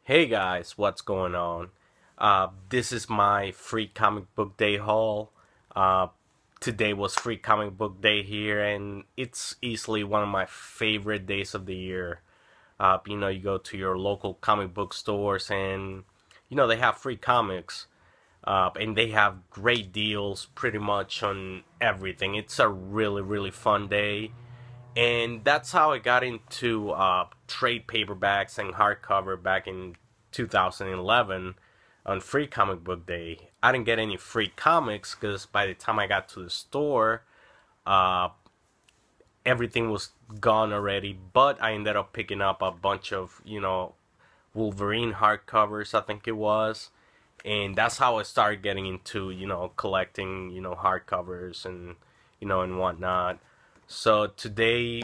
Hey guys, what's going on? This is my free comic book day haul. Uh, Today was free comic book day here, and it's easily one of my favorite days of the year. You go to your local comic book stores, and they have free comics, and they have great deals pretty much on everything. It's a really, really fun day. And that's how I got into trade paperbacks and hardcover back in 2011 on Free Comic Book Day. I didn't get any free comics because by the time I got to the store, uh, everything was gone already. But I ended up picking up a bunch of, Wolverine hardcovers, I think it was. And that's how I started getting into, collecting, hardcovers and whatnot. So today,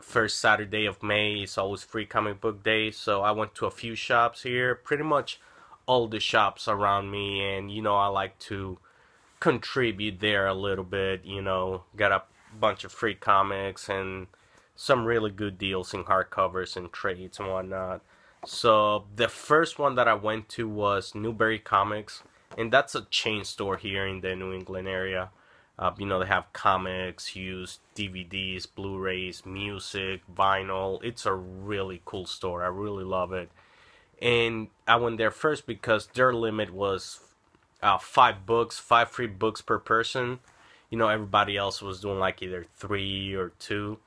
first Saturday of May is always free comic book day. So I went to a few shops here, pretty much all the shops around me, and I like to contribute there a little bit. Got a bunch of free comics and some really good deals in hardcovers and trades and whatnot. So the first one that I went to was Newberry Comics, and that's a chain store here in the New England area. They have comics, used DVDs, Blu-rays, music, vinyl. It's a really cool store. I really love it. And I went there first because their limit was 5 books, 5 free books per person. Everybody else was doing like either 3 or 2.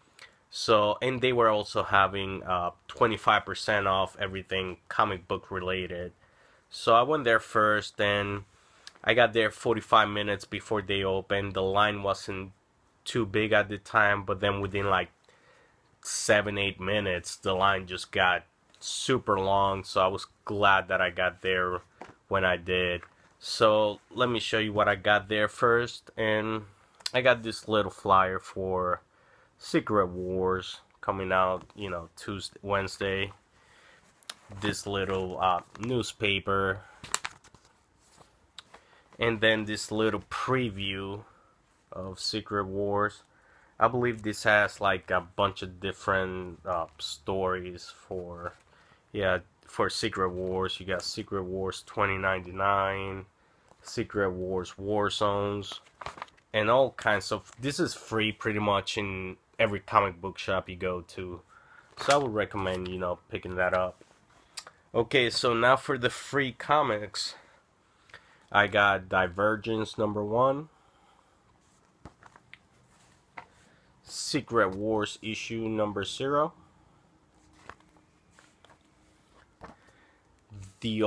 So, and they were also having 25% off everything comic book related. So I went there first, and I got there 45 minutes before they opened. The line wasn't too big at the time, but then within like 7, 8 minutes, the line just got super long. So I was glad that I got there when I did. So let me show you what I got there first. And I got this little flyer for Secret Wars coming out, Wednesday. This little newspaper, and then this little preview of Secret Wars. I believe this has like a bunch of different stories for Secret Wars. You got Secret Wars 2099, Secret Wars War Zones, and all kinds of. This is free pretty much in every comic book shop you go to. So I would recommend, picking that up. Okay, so now for the free comics. I got Divergence #1, Secret Wars issue #0, the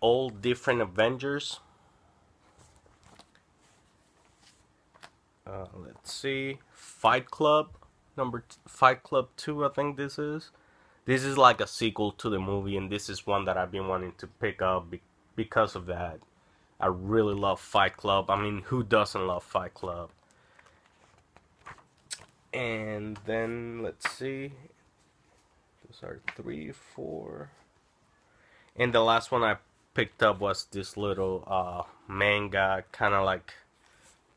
old different Avengers. Let's see, Fight Club Fight Club 2. I think this is. This is like a sequel to the movie, and this is one that I've been wanting to pick up because of that. I really love Fight Club. I mean, who doesn't love Fight Club? And then, let's see. Those are 3, 4. And the last one I picked up was this little manga, kind of like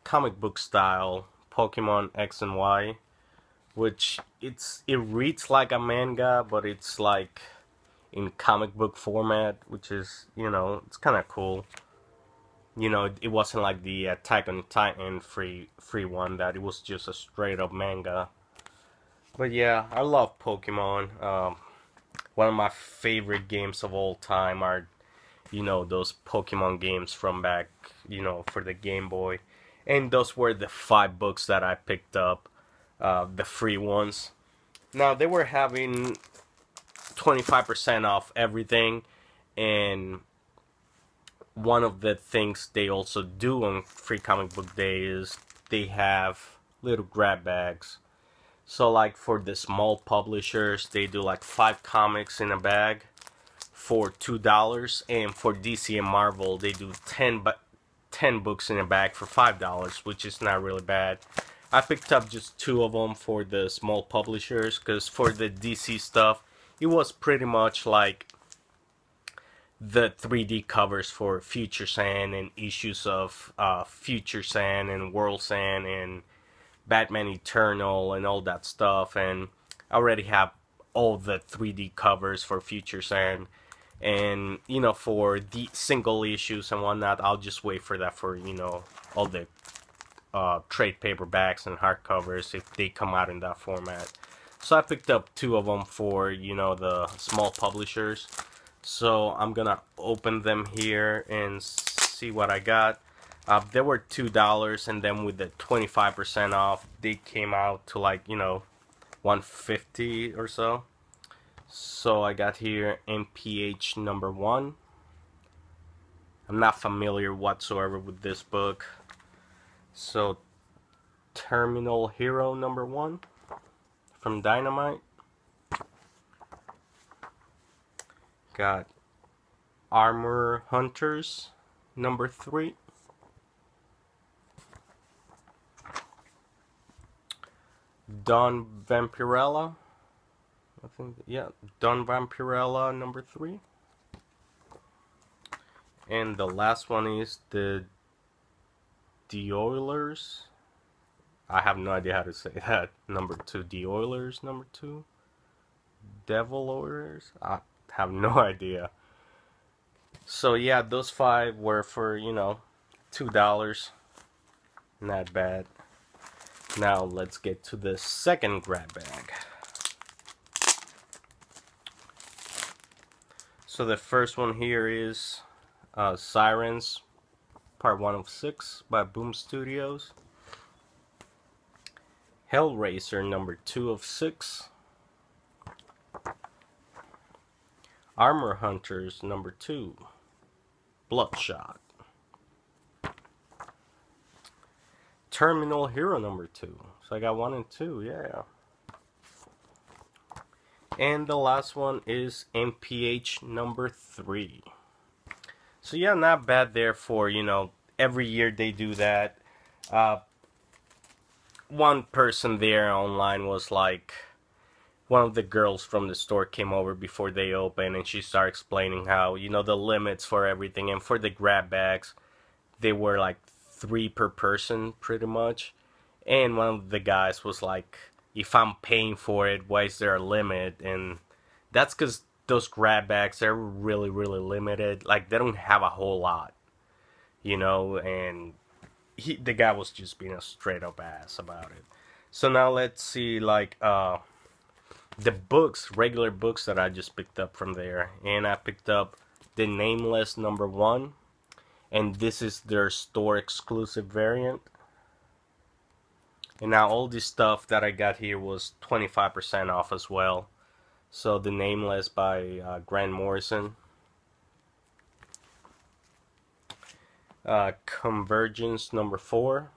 comic book style, Pokemon X and Y. Which, it reads like a manga, but it's like in comic book format, which is, it's kind of cool. It wasn't like the Attack on Titan free one, that it was just a straight up manga. But yeah, I love Pokemon. One of my favorite games of all time are, those Pokemon games from back, for the Game Boy. And those were the 5 books that I picked up, the free ones. Now, they were having 25% off everything, and one of the things they also do on Free Comic Book Day is they have little grab bags. So like for the small publishers, they do like 5 comics in a bag for $2, and for DC and Marvel, they do 10 books in a bag for $5, which is not really bad. I picked up just 2 of them for the small publishers, because for the DC stuff, it was pretty much like the 3D covers for Future Sand and issues of Future Sand and World Sand and Batman Eternal and all that stuff. And I already have all the 3D covers for Futures and you know, for the single issues and whatnot, I'll just wait for that for, you know, all the trade paperbacks and hardcovers if they come out in that format. So I picked up 2 of them for, you know, the small publishers. So I'm gonna open them here and see what I got. They were $2, and then with the 25% off, they came out to like, you know, $150 or so. So I got here MPH number 1. I'm not familiar whatsoever with this book. So Terminal Hero number 1 from Dynamite. Got Armor Hunters number 3. Don Vampirella. I think, yeah, Don Vampirella number 3. And the last one is the Oilers. I have no idea how to say that. Number 2. The Oilers number 2. Devil Oilers. I have no idea. So yeah, those 5 were for, you know, $2. Not bad. Now let's get to the second grab bag. So the first one here is Sirens Part 1 of 6 by Boom Studios. Hellraiser number 2 of 6. Armor Hunters number 2. Bloodshot. Terminal Hero number 2. So I got 1 and 2, yeah. And the last one is MPH number 3. So yeah, not bad there for, you know, every year they do that. One person there online was like, one of the girls from the store came over before they opened, and she started explaining how, you know, the limits for everything, and for the grab bags, they were like 3 per person pretty much. And one of the guys was like, if I'm paying for it, why is there a limit? And that's because those grab bags are really, really limited. Like, they don't have a whole lot, you know, and the guy was just being a straight up ass about it. So now let's see, like, the books, regular books that I just picked up from there. And I picked up The Nameless number 1. And this is their store exclusive variant. And now all this stuff that I got here was 25% off as well. So The Nameless by Grant Morrison. Convergence number 4.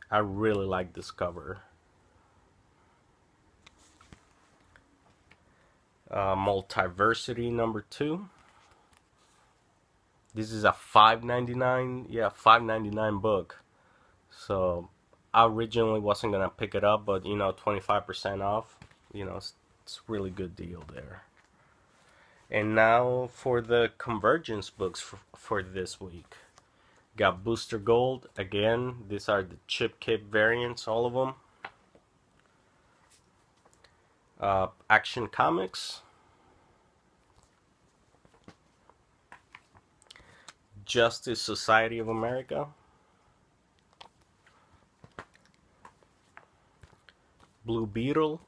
I really like this cover. Multiversity number 2. This is a $5.99, yeah, $5.99 book. So I originally wasn't gonna pick it up, but you know, 25% off, you know, it's a really good deal there. And now for the Convergence books for this week. Got Booster Gold again. These are the chip kit variants, all of them. Action Comics. Justice Society of America. Blue Beetle.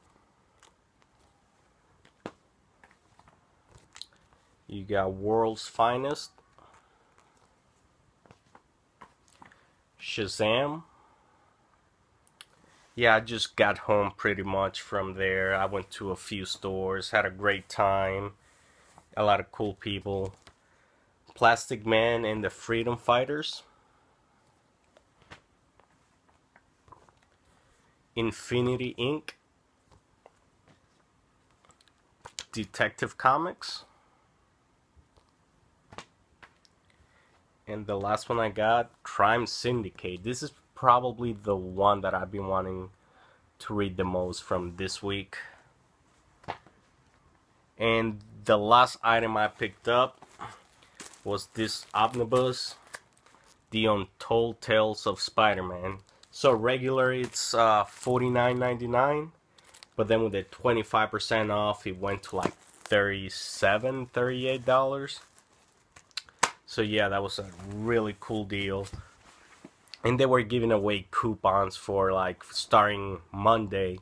You got World's Finest. Shazam. Yeah, I just got home pretty much from there. I went to a few stores, had a great time, a lot of cool people. Plastic Man and the Freedom Fighters. Infinity Inc. Detective Comics. And the last one I got, Crime Syndicate. This is probably the one that I've been wanting to read the most from this week. And the last item I picked up was this omnibus, The Untold Tales of Spider-Man. So regular it's $49.99, but then with the 25% off, it went to like $38. So yeah, that was a really cool deal. And they were giving away coupons for like starting Monday,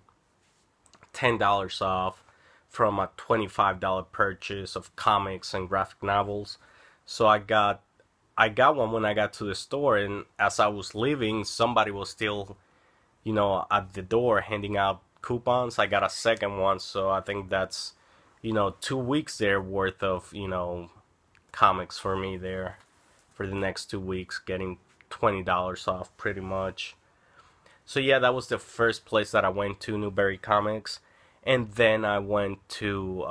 $10 off from a $25 purchase of comics and graphic novels. So I got one when I got to the store, and as I was leaving, somebody was still, at the door handing out coupons. I got a second one, so I think that's, 2 weeks there worth of, comics for me there for the next 2 weeks, getting $20 off pretty much. So yeah, that was the first place that I went to, Newberry Comics. And then I went to,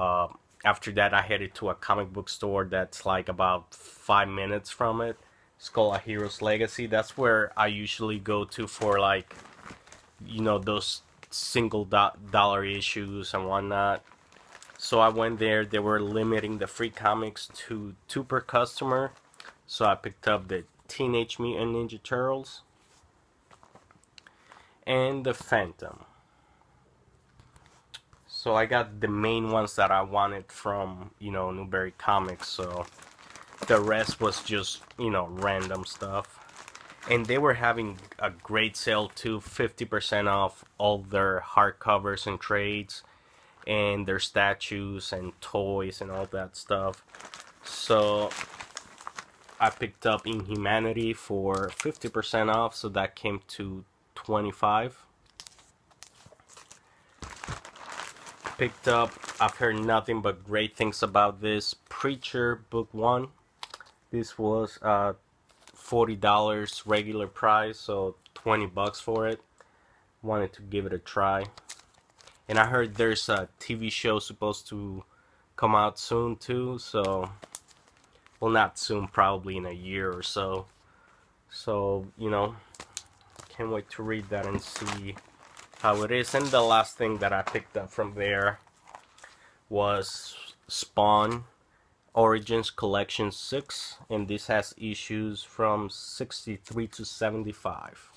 after that I headed to a comic book store that's like about 5 minutes from it. It's called A Hero's Legacy. That's where I usually go to for like, those single dollar issues and whatnot. So I went there. They were limiting the free comics to 2 per customer. So I picked up the Teenage Mutant Ninja Turtles and the Phantom. So I got the main ones that I wanted from, Newberry Comics. So the rest was just, random stuff. And they were having a great sale too, 50% off all their hardcovers and trades, and their statues and toys and all that stuff. So I picked up Inhumanity for 50% off, so that came to $25. Picked up, I've heard nothing but great things about this, Preacher Book 1. This was $40 regular price, so $20 for it. Wanted to give it a try. And I heard there's a TV show supposed to come out soon too, so, well, not soon, probably in a year or so. So, can't wait to read that and see how it is. And the last thing that I picked up from there was Spawn Origins Collection 6, and this has issues from 63 to 75.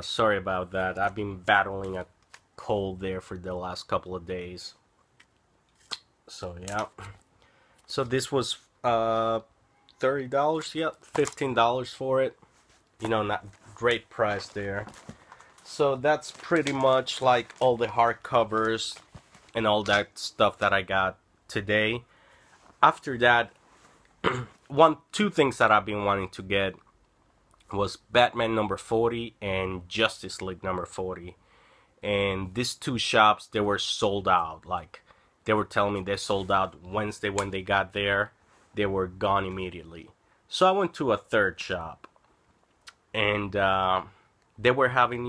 Sorry about that. I've been battling a cold there for the last couple of days. So yeah. So this was $30. Yep, $15 for it. Not great price there. So that's pretty much like all the hardcovers and all that stuff that I got today. After that, two things that I've been wanting to get was Batman number 40 and Justice League number 40. And these 2 shops, they were sold out. Like, they were telling me they sold out Wednesday when they got there. They were gone immediately. So I went to a third shop, and they were having,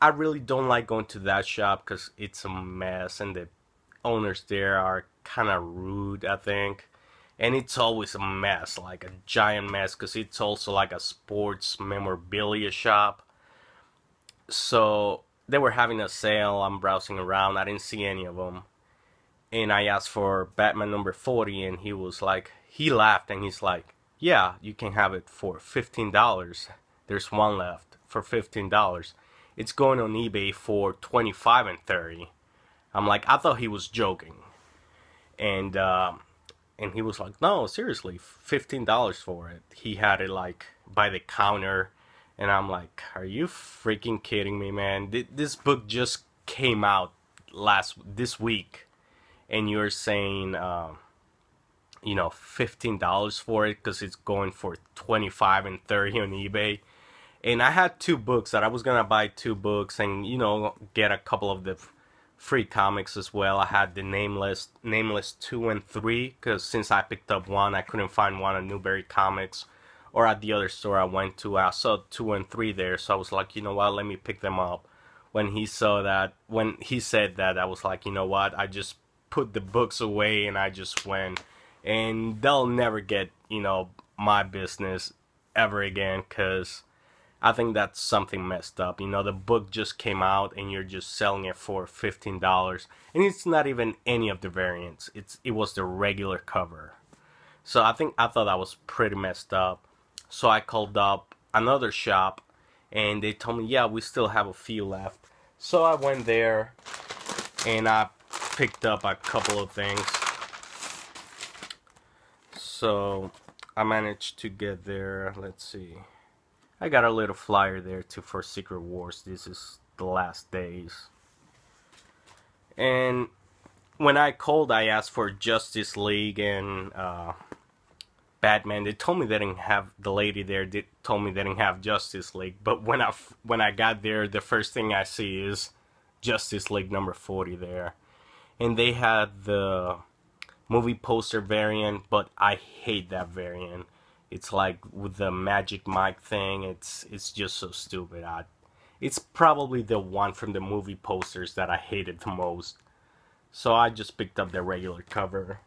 I really don't like going to that shop because it's a mess, and the owners there are kind of rude, I think. And it's always a mess, like a giant mess, because it's also like a sports memorabilia shop. So they were having a sale. I'm browsing around. I didn't see any of them. And I asked for Batman number 40, and he laughed, and he's like, yeah, you can have it for $15. There's one left for $15. It's going on eBay for $25 and $30. I'm like, I thought he was joking. And he was like, no, seriously, $15 for it. He had it like by the counter, and I'm like, are you freaking kidding me, man? This book just came out this week, and you're saying, $15 for it because it's going for $25 and $30 on eBay. And I had 2 books that I was gonna buy 2 books and get a couple of the free comics as well. I had the Nameless 2 and 3 because since I picked up 1, I couldn't find 1 at Newberry Comics or at the other store I went to. I saw 2 and 3 there, so I was like, you know what, let me pick them up. When he said that, I was like, you know what, I just put the books away and I just went. And they'll never get, my business ever again, because I think that's something messed up. The book just came out and you're just selling it for $15, and it's not even any of the variants. It was the regular cover. So I thought that was pretty messed up. So I called up another shop, and they told me, yeah, we still have a few left. So I went there and I picked up a couple of things. So I managed to get there. Let's see, I got a little flyer there too for Secret Wars. This is the last days. And when I called, I asked for Justice League and Batman. They told me they didn't have, the lady there told me they didn't have Justice League. But when I got there, the first thing I see is Justice League number 40 there. And they had the movie poster variant, but I hate that variant. It's like with the Magic Mike thing. It's just so stupid. It's probably the one from the movie posters that I hated the most. So I just picked up the regular cover.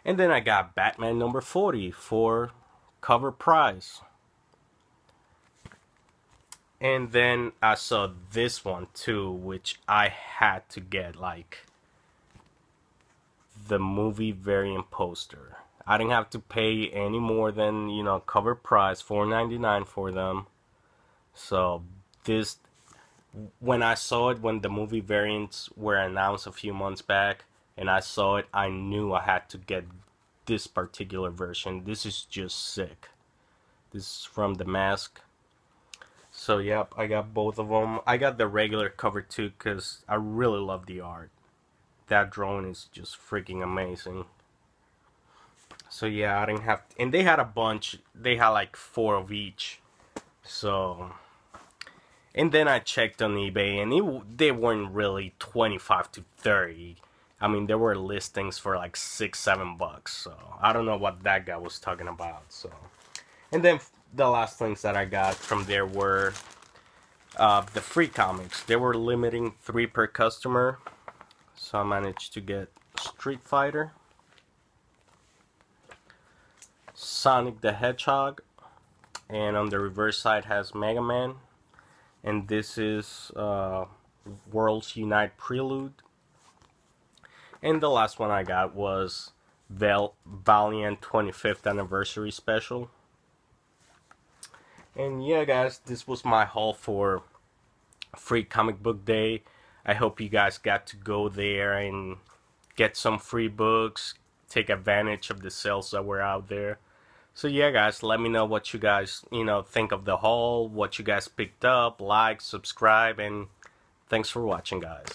And then I got Batman number 40 for cover price. And then I saw this one too, which I had to get, like the movie variant poster. I didn't have to pay any more than, you know, cover price, $4.99 for them. So this, when I saw it, when the movie variants were announced a few months back, and I saw it, I knew I had to get this particular version. This is just sick. This is from The Mask. So yep, I got both of them. I got the regular cover too because I really love the art. That drawing is just freaking amazing. So yeah, I didn't have to, and they had a bunch. They had like 4 of each. So, and then I checked on eBay, and they weren't really 25 to 30. I mean, there were listings for like $6-7. So I don't know what that guy was talking about. So, and then the last things that I got from there were the free comics. They were limiting 3 per customer. So I managed to get Street Fighter, Sonic the Hedgehog, and on the reverse side has Mega Man. And this is Worlds Unite Prelude. And the last one I got was Valiant 25th Anniversary Special. And yeah, guys, this was my haul for Free Comic Book Day. I hope you guys got to go there and get some free books, take advantage of the sales that were out there. So yeah, guys, let me know what you guys, think of the haul, what you guys picked up, like, subscribe, and thanks for watching, guys.